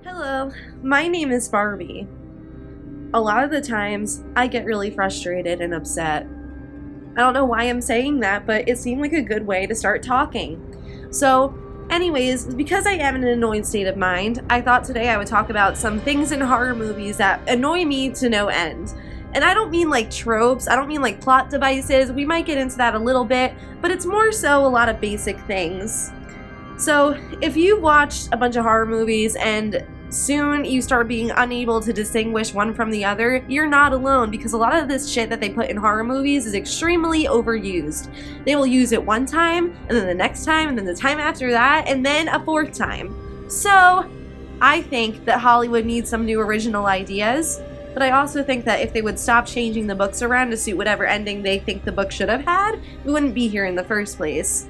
Hello, my name is Barby. A lot of the times, I get really frustrated and upset. I don't know why I'm saying that, but it seemed like a good way to start talking. So, anyways, because I am in an annoyed state of mind, I thought today I would talk about some things in horror movies that annoy me to no end. And I don't mean like tropes, I don't mean like plot devices, we might get into that a little bit, but it's more so a lot of basic things. So, if you watched a bunch of horror movies and soon you start being unable to distinguish one from the other, you're not alone, because a lot of this shit that they put in horror movies is extremely overused. They will use it one time, and then the next time, and then the time after that, and then a fourth time. So, I think that Hollywood needs some new original ideas, but I also think that if they would stop changing the books around to suit whatever ending they think the book should have had, we wouldn't be here in the first place.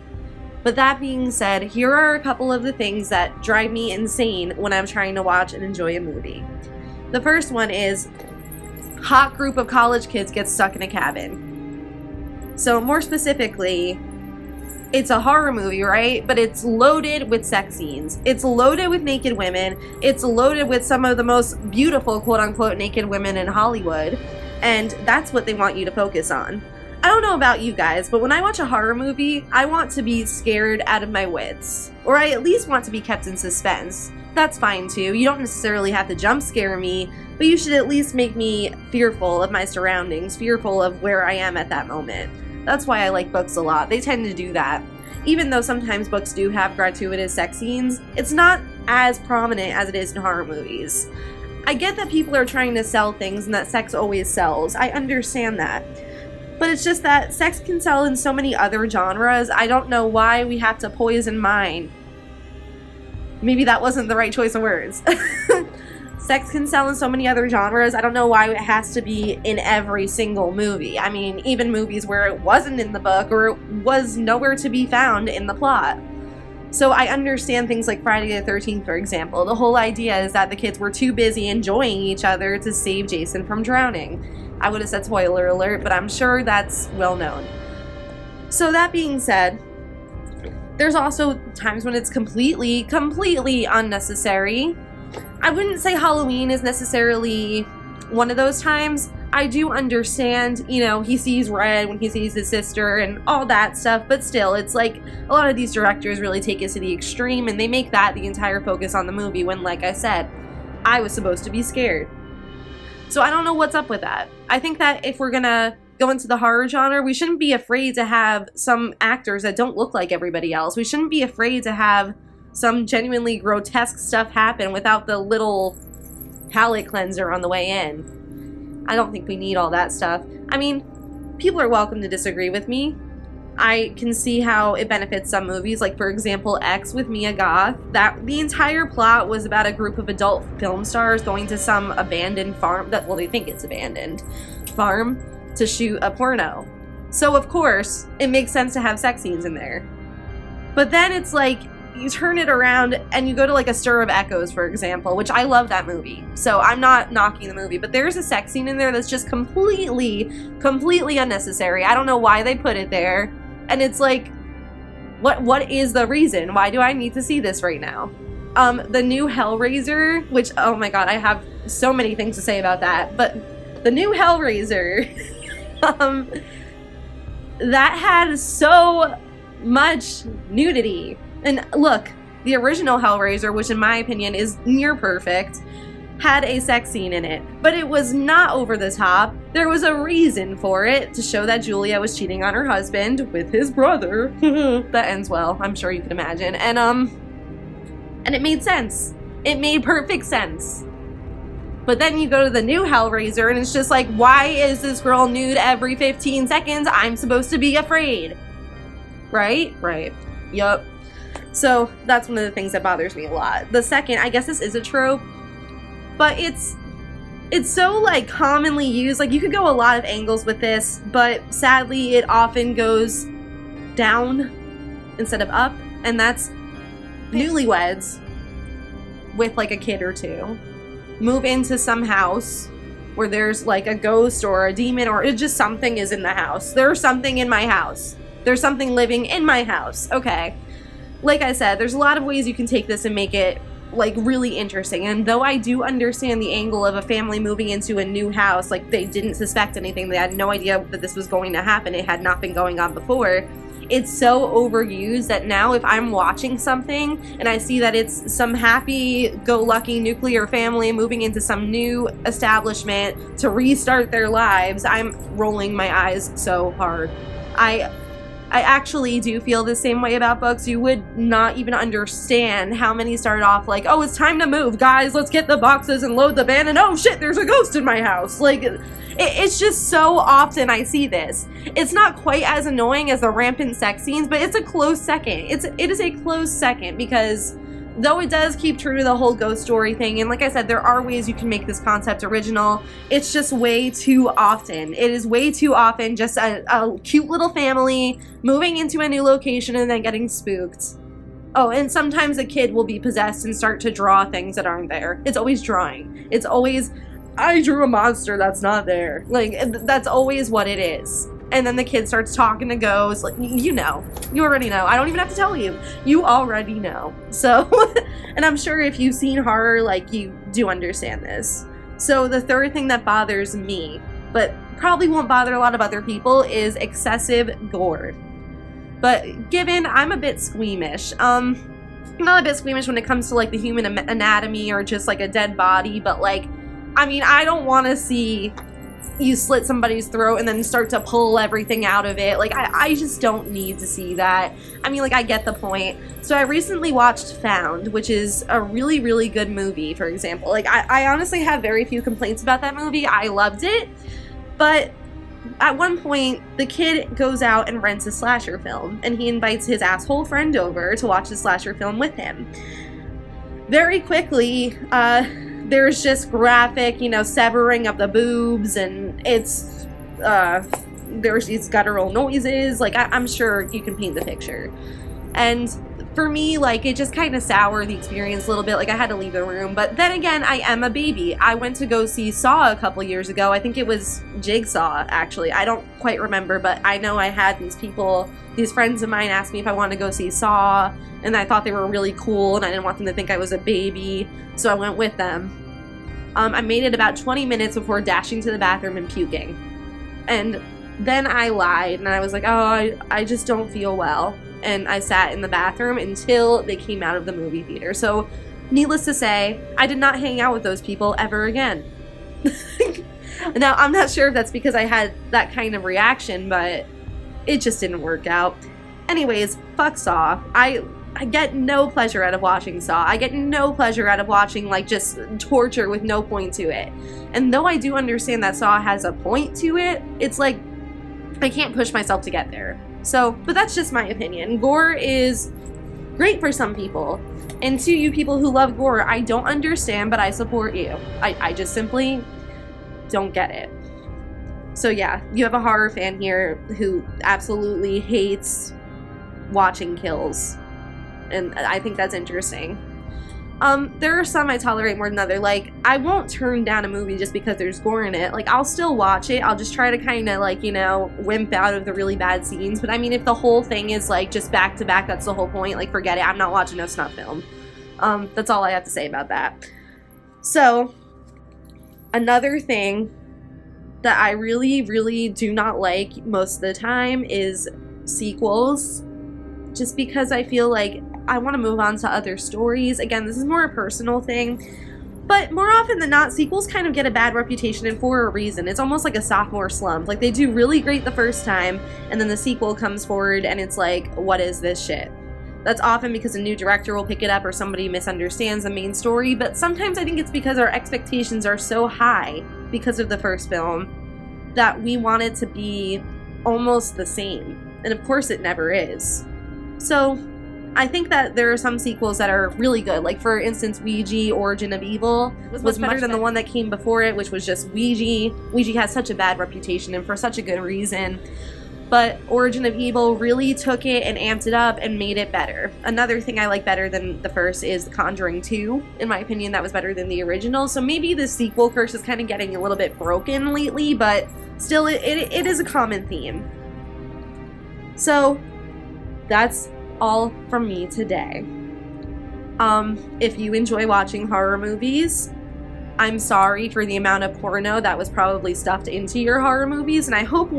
But that being said, here are a couple of the things that drive me insane when I'm trying to watch and enjoy a movie. The first one is, hot group of college kids get stuck in a cabin. So more specifically, it's a horror movie, right? But it's loaded with sex scenes. It's loaded with naked women. It's loaded with some of the most beautiful, quote-unquote, naked women in Hollywood. And that's what they want you to focus on. I don't know about you guys, but when I watch a horror movie, I want to be scared out of my wits. Or I at least want to be kept in suspense. That's fine too. You don't necessarily have to jump scare me, but you should at least make me fearful of my surroundings, fearful of where I am at that moment. That's why I like books a lot. They tend to do that. Even though sometimes books do have gratuitous sex scenes, it's not as prominent as it is in horror movies. I get that people are trying to sell things and that sex always sells. I understand that. But it's just that sex can sell in so many other genres. I don't know why we have to poison mine. Maybe that wasn't the right choice of words. Sex can sell in so many other genres. I don't know why it has to be in every single movie. I mean, even movies where it wasn't in the book or it was nowhere to be found in the plot. So I understand things like Friday the 13th, for example. The whole idea is that the kids were too busy enjoying each other to save Jason from drowning. I would have said spoiler alert, but I'm sure that's well known. So that being said, there's also times when it's completely unnecessary. I wouldn't say Halloween is necessarily one of those times. I do understand, he sees red when he sees his sister and all that stuff, but still, it's like a lot of these directors really take it to the extreme and they make that the entire focus on the movie when, like I said, I was supposed to be scared. So I don't know what's up with that. I think that if we're gonna go into the horror genre, we shouldn't be afraid to have some actors that don't look like everybody else. We shouldn't be afraid to have some genuinely grotesque stuff happen without the little palate cleanser on the way in. I don't think we need all that stuff. I mean, people are welcome to disagree with me. I can see how it benefits some movies, like for example X with Mia Goth. That the entire plot was about a group of adult film stars going to some abandoned farm they think it's abandoned farm to shoot a porno. So of course it makes sense to have sex scenes in there. But then it's like you turn it around and you go to like A Stir of Echoes, for example, which I love that movie. So I'm not knocking the movie, but there's a sex scene in there that's just completely unnecessary. I don't know why they put it there. And it's like, what is the reason? Why do I need to see this right now? The new Hellraiser, which, oh my god, I have so many things to say about that, but the new Hellraiser, that had so much nudity. And look, the original Hellraiser, which in my opinion is near perfect, had a sex scene in it, but it was not over the top. There was a reason for it, to show that Julia was cheating on her husband with his brother. That ends well, I'm sure you can imagine. And it made sense. It made perfect sense. But then you go to the new Hellraiser and it's just like, why is this girl nude every 15 seconds? I'm supposed to be afraid. Right? Right. Yup. So that's one of the things that bothers me a lot. The second, I guess this is a trope, but it's so like commonly used. Like you could go a lot of angles with this, but sadly it often goes down instead of up, and that's newlyweds with like a kid or two move into some house where there's like a ghost or a demon or just something is in the house. There's something in my house. There's something living in my house. Okay. Like I said, there's a lot of ways you can take this and make it like really interesting. And though I do understand the angle of a family moving into a new house, like they didn't suspect anything, they had no idea that this was going to happen, it had not been going on before, it's so overused that now if I'm watching something and I see that it's some happy-go-lucky nuclear family moving into some new establishment to restart their lives, I'm rolling my eyes so hard. I actually do feel the same way about books. You would not even understand how many started off like, oh, it's time to move, guys, let's get the boxes and load the van, and oh shit, there's a ghost in my house. Like, it's just so often I see this. It's not quite as annoying as the rampant sex scenes, but it's a close second. It is a close second, because though it does keep true to the whole ghost story thing, and like I said, there are ways you can make this concept original, it's just way too often. It is way too often just a cute little family moving into a new location and then getting spooked. Oh, and sometimes a kid will be possessed and start to draw things that aren't there. It's always drawing. It's always, I drew a monster that's not there. Like, that's always what it is. And then the kid starts talking to ghosts. Like, you know. You already know. I don't even have to tell you. You already know. So, and I'm sure if you've seen horror, like, you do understand this. So the third thing that bothers me, but probably won't bother a lot of other people, is excessive gore. But given I'm a bit squeamish, I'm not a bit squeamish when it comes to, like, the human anatomy or just, like, a dead body, but, like, I mean, I don't want to see you slit somebody's throat and then start to pull everything out of it. Like, I just don't need to see that. I mean, like, I get the point. So I recently watched Found, which is a really, really good movie, for example. Like, I honestly have very few complaints about that movie. I loved it. But at one point, the kid goes out and rents a slasher film, and he invites his asshole friend over to watch the slasher film with him. Very quickly, there's just graphic, you know, severing of the boobs, and it's, there's these guttural noises. Like, I'm sure you can paint the picture. And for me, like, it just kind of soured the experience a little bit. Like, I had to leave the room. But then again, I am a baby. I went to go see Saw a couple years ago. I think it was Jigsaw, actually. I don't quite remember, but I know I had these people, these friends of mine asked me if I wanted to go see Saw, and I thought they were really cool, and I didn't want them to think I was a baby, so I went with them. I made it about 20 minutes before dashing to the bathroom and puking. And then I lied, and I was like, oh, I just don't feel well. And I sat in the bathroom until they came out of the movie theater. So, needless to say, I did not hang out with those people ever again. Now, I'm not sure if that's because I had that kind of reaction, but it just didn't work out. Anyways, fuck Saw. I get no pleasure out of watching Saw. I get no pleasure out of watching, like, just torture with no point to it. And though I do understand that Saw has a point to it, it's like, I can't push myself to get there. So, but that's just my opinion. Gore is great for some people. And to you people who love gore, I don't understand, but I support you. I just simply don't get it. So yeah, you have a horror fan here who absolutely hates watching kills. And I think that's interesting. There are some I tolerate more than others. Like, I won't turn down a movie just because there's gore in it. Like, I'll still watch it. I'll just try to kind of, like, you know, wimp out of the really bad scenes. But I mean, if the whole thing is, like, just back to back, that's the whole point. Like, forget it. I'm not watching no snuff film. That's all I have to say about that. So, another thing that I really, really do not like most of the time is sequels. Just because I feel like I want to move on to other stories. Again, this is more a personal thing. But more often than not, sequels kind of get a bad reputation, and for a reason. It's almost like a sophomore slump. Like, they do really great the first time, and then the sequel comes forward, and it's like, what is this shit? That's often because a new director will pick it up or somebody misunderstands the main story, but sometimes I think it's because our expectations are so high because of the first film that we want it to be almost the same. And of course it never is. So, I think that there are some sequels that are really good. Like, for instance, Ouija, Origin of Evil was better than the one that came before it, which was just Ouija. Ouija has such a bad reputation, and for such a good reason. But Origin of Evil really took it and amped it up and made it better. Another thing I like better than the first is The Conjuring 2. In my opinion, that was better than the original. So maybe the sequel curse is kind of getting a little bit broken lately, but still, it is a common theme. So, that's all from me today. If you enjoy watching horror movies, I'm sorry for the amount of porno that was probably stuffed into your horror movies, and I hope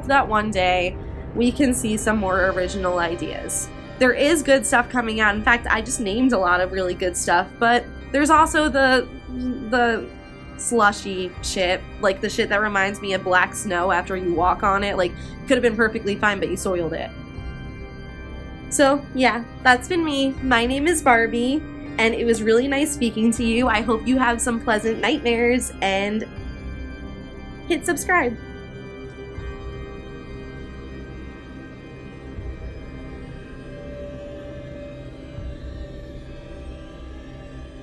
that one day we can see some more original ideas. There is good stuff coming out. In fact, I just named a lot of really good stuff, but there's also the slushy shit, like the shit that reminds me of black snow after you walk on it. Like, could have been perfectly fine, but you soiled it. So, yeah, that's been me. My name is Barbie, and it was really nice speaking to you. I hope you have some pleasant nightmares, and hit subscribe.